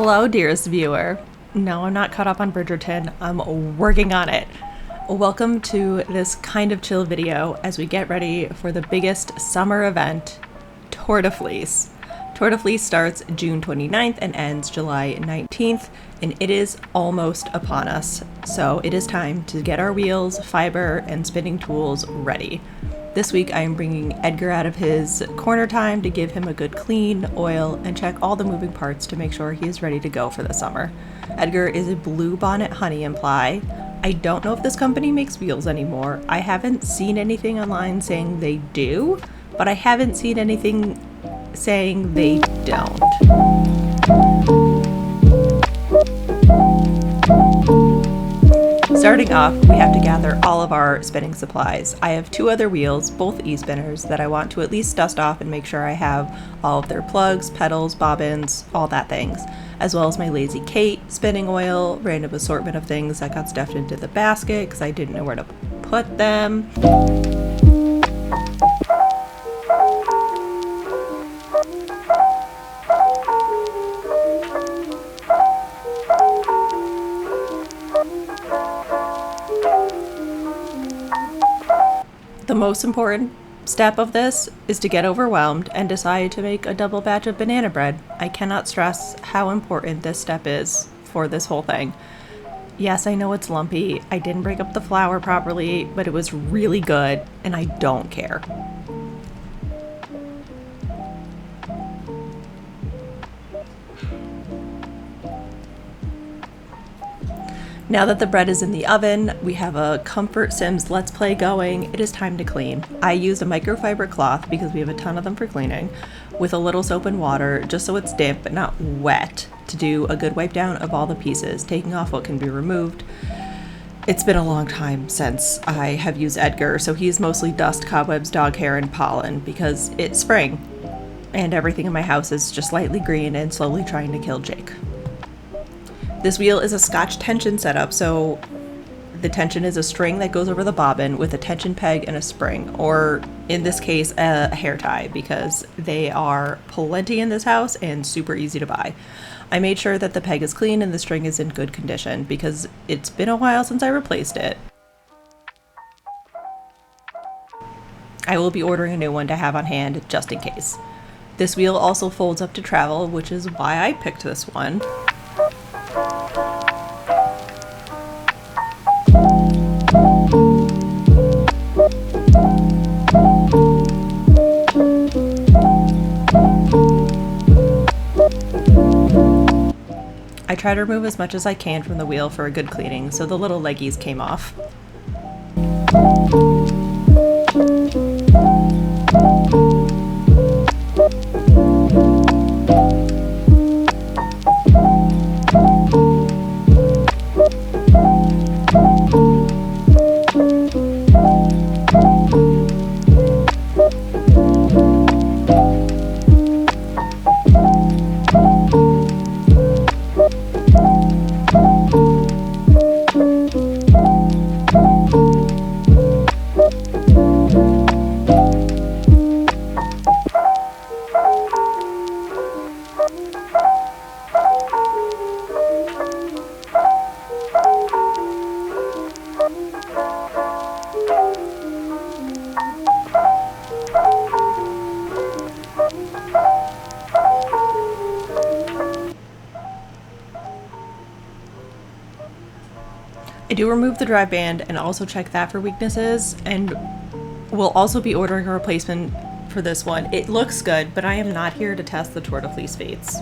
Hello, dearest viewer. No, I'm not caught up on Bridgerton. I'm working on it. Welcome to this kind of chill video as we get ready for the biggest summer event, Tour de Fleece. Tour de Fleece starts June 29th and ends July 19th, and it is almost upon us. So it is time to get our wheels, fiber, and spinning tools ready. This week I am bringing Edgar out of his corner time to give him a good clean, oil, and check all the moving parts to make sure he is ready to go for the summer. Edgar is a Blue Bonnet Honey and Ply. I don't know if this company makes wheels anymore. I haven't seen anything online saying they do, but I haven't seen anything saying they don't. Starting off, we have to gather all of our spinning supplies. I have two other wheels, both e-spinners, that I want to at least dust off and make sure I have all of their plugs, pedals, bobbins, all that things, as well as my Lazy Kate spinning oil, random assortment of things that got stuffed into the basket because I didn't know where to put them. The most important step of this is to get overwhelmed and decide to make a double batch of banana bread. I cannot stress how important this step is for this whole thing. Yes, I know it's lumpy. I didn't break up the flour properly, but it was really good, and I don't care. Now that the bread is in the oven, we have a Comfort Sims Let's Play going. It is time to clean. I use a microfiber cloth because we have a ton of them for cleaning, with a little soap and water just so it's damp but not wet, to do a good wipe down of all the pieces, taking off what can be removed. It's been a long time since I have used Edgar, so he's mostly dust, cobwebs, dog hair, and pollen because it's spring and everything in my house is just lightly green and slowly trying to kill Jake. This wheel is a Scotch tension setup, so the tension is a string that goes over the bobbin with a tension peg and a spring, or in this case, a hair tie, because they are plenty in this house and super easy to buy. I made sure that the peg is clean and the string is in good condition because it's been a while since I replaced it. I will be ordering a new one to have on hand just in case. This wheel also folds up to travel, which is why I picked this one. I try to remove as much as I can from the wheel for a good cleaning, so the little leggies came off. I do remove the drive band and also check that for weaknesses, and we'll also be ordering a replacement for this one. It looks good, but I am not here to test the Tour de Fleece fates.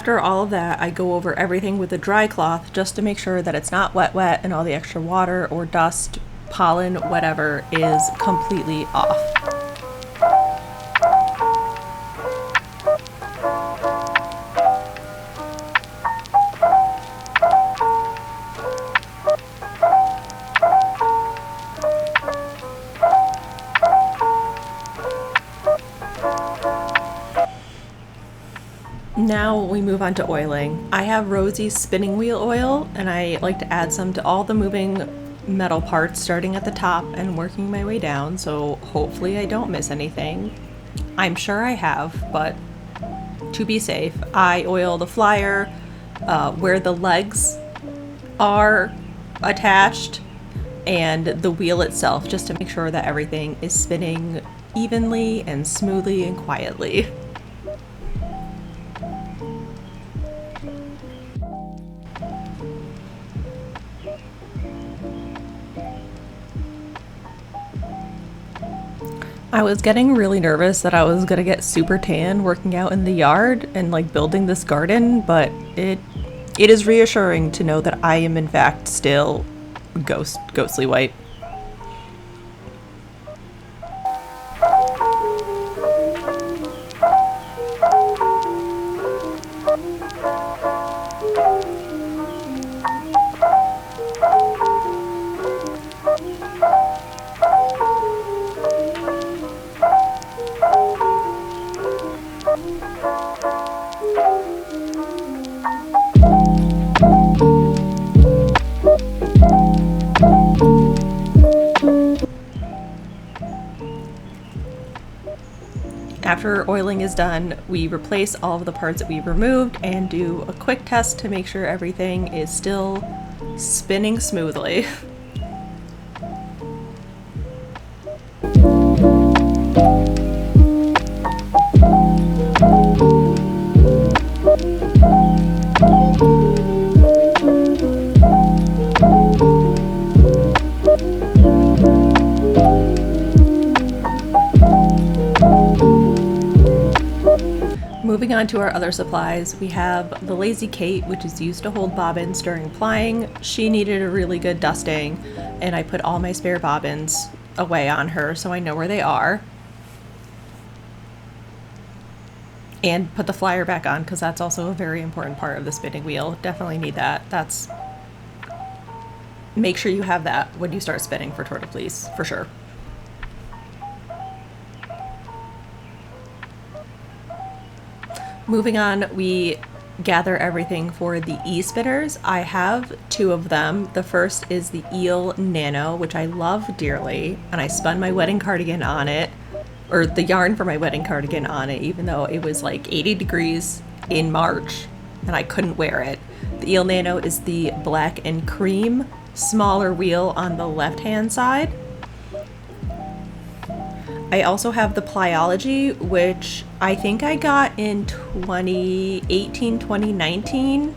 After all of that, I go over everything with a dry cloth just to make sure that it's not wet and all the extra water or dust, pollen, whatever is completely off. Now we move on to oiling. I have Rosie's spinning wheel oil, and I like to add some to all the moving metal parts starting at the top and working my way down, so hopefully I don't miss anything. I'm sure I have, but to be safe, I oil the flyer where the legs are attached and the wheel itself, just to make sure that everything is spinning evenly and smoothly and quietly. I was getting really nervous that I was gonna get super tan working out in the yard and like building this garden, but it is reassuring to know that I am in fact still ghostly white. After oiling is done, we replace all of the parts that we removed and do a quick test to make sure everything is still spinning smoothly. Moving on to our other supplies, we have the Lazy Kate, which is used to hold bobbins during plying. She needed a really good dusting, and I put all my spare bobbins away on her so I know where they are. And put the flyer back on, because that's also a very important part of the spinning wheel. Definitely need that. Make sure you have that when you start spinning for Tour de Fleece, for sure. Moving on, we gather everything for the e-spinners. I have two of them. The first is the Eel Nano, which I love dearly, and I spun my wedding cardigan on it, or the yarn for my wedding cardigan on it, even though it was like 80 degrees in March and I couldn't wear it. The Eel Nano is the black and cream, smaller wheel on the left-hand side. I also have the Plyology, which I think I got in 2018, 2019,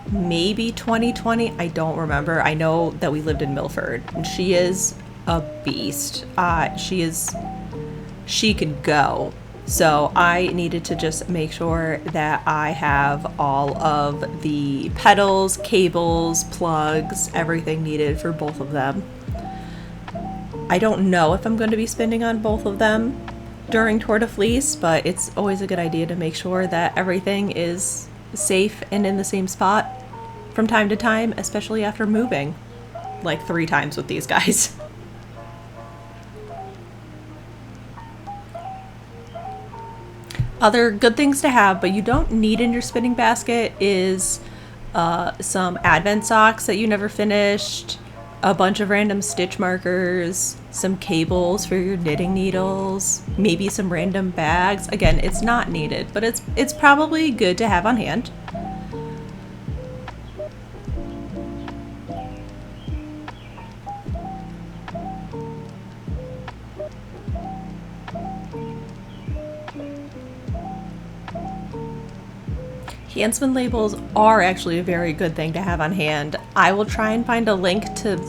maybe 2020. I don't remember. I know that we lived in Milford, and she is a beast. She could go. So I needed to just make sure that I have all of the pedals, cables, plugs, everything needed for both of them. I don't know if I'm going to be spinning on both of them during Tour de Fleece, but it's always a good idea to make sure that everything is safe and in the same spot from time to time, especially after moving like 3 times with these guys. Other good things to have, but you don't need in your spinning basket, is some Advent socks that you never finished, a bunch of random stitch markers, some cables for your knitting needles, maybe some random bags. Again, it's not needed, but it's probably good to have on hand. Handspin labels are actually a very good thing to have on hand. I will try and find a link to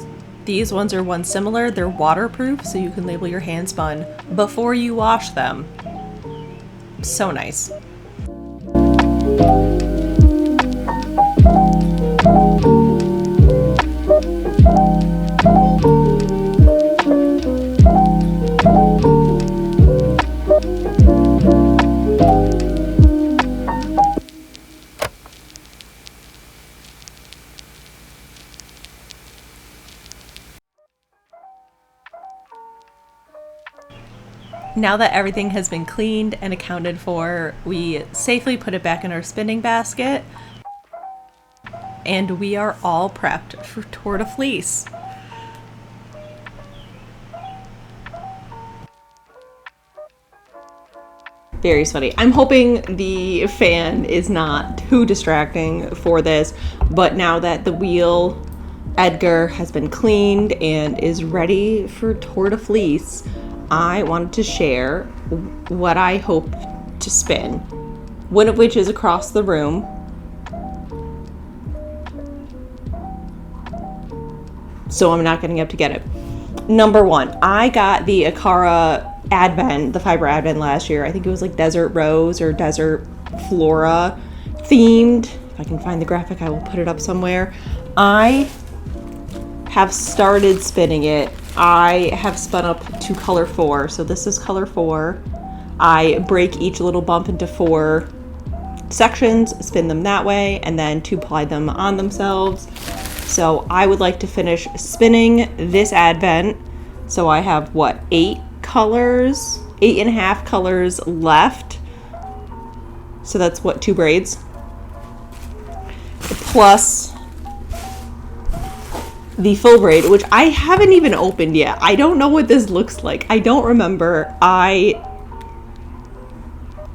these ones or one similar. They're waterproof, so you can label your handspun before you wash them. So nice. Now that everything has been cleaned and accounted for, we safely put it back in our spinning basket, and we are all prepped for Tour de Fleece. Very sweaty. I'm hoping the fan is not too distracting for this, but now that the wheel Edgar has been cleaned and is ready for Tour de Fleece, I wanted to share what I hope to spin, one of which is across the room. So I'm not getting up to get it. Number one, I got the Akara Advent, the fiber Advent last year. I think it was like Desert Rose or Desert Flora themed. If I can find the graphic, I will put it up somewhere. I have started spinning it. I have spun up to color 4. So this is color 4. I break each little bump into 4 sections, spin them that way, and then to ply them on themselves. So I would like to finish spinning this Advent. So I have what, 8 colors, 8.5 colors left. So that's what, 2 braids? Plus the full braid, which I haven't even opened yet. I don't know what this looks like. I don't remember. I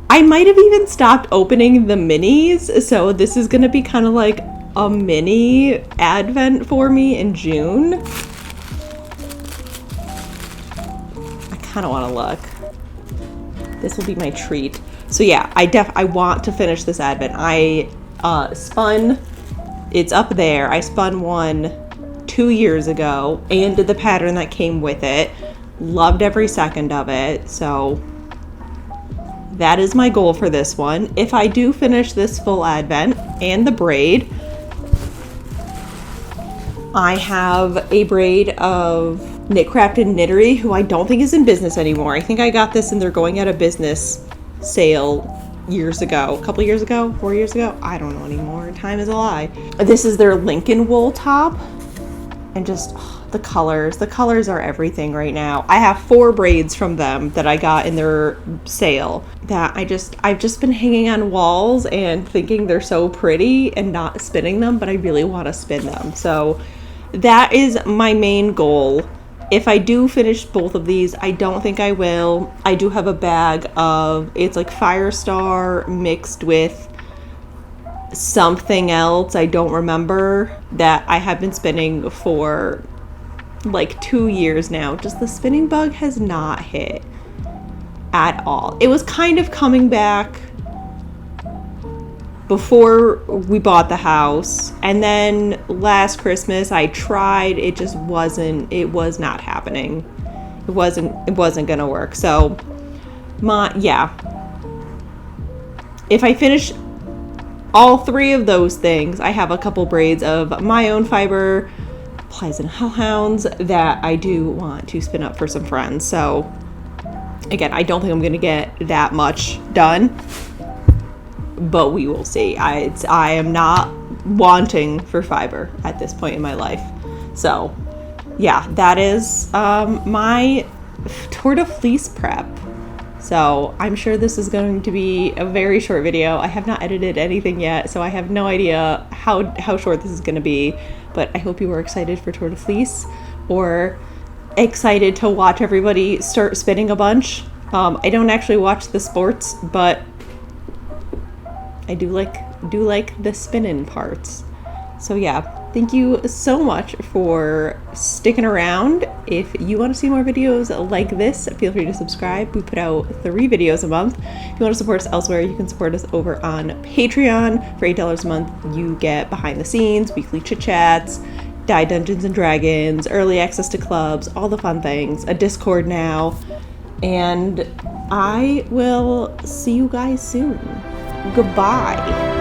might have even stopped opening the minis, so this is gonna be kind of like a mini Advent for me in June. I kind of want to look. This will be my treat. So yeah, I want to finish this Advent. I spun, it's up there. I spun one 2 years ago and did the pattern that came with it. Loved every second of it. So that is my goal for this one. If I do finish this full Advent and the braid, I have a braid of Knitcraft and Knittery, who I don't think is in business anymore. I think I got this and they're going out of business sale years ago, a couple years ago, 4 years ago. I don't know anymore. Time is a lie. This is their Lincoln wool top, and just the colors are everything right now. I have 4 braids from them that I got in their sale that I've just been hanging on walls and thinking they're so pretty and not spinning them, but I really want to spin them. So that is my main goal. If I do finish both of these, I don't think I will. I do have a bag of, it's like Firestar mixed with something else I don't remember, that I have been spinning for like 2 years now. Just the spinning bug has not hit at all. It was kind of coming back before we bought the house, and then last Christmas I tried. It was not happening. It wasn't gonna work. So if I finish all 3 of those things, I have a couple braids of my own fiber Plies and Hellhounds that I do want to spin up for some friends. So again, I don't think I'm gonna get that much done, but we will see. I am not wanting for fiber at this point in my life. So yeah, that is my Tour de Fleece prep. So I'm sure this is going to be a very short video. I have not edited anything yet, so I have no idea how short this is going to be, but I hope you were excited for Tour de Fleece, or excited to watch everybody start spinning a bunch. I don't actually watch the sports, but I do like the spinning parts. So yeah, thank you so much for sticking around. If you want to see more videos like this, feel free to subscribe. We put out 3 videos a month. If you want to support us elsewhere, you can support us over on Patreon. For $8 a month, you get behind the scenes, weekly chit chats, Die Dungeons and Dragons, early access to clubs, all the fun things, a Discord now, and I will see you guys soon. Goodbye.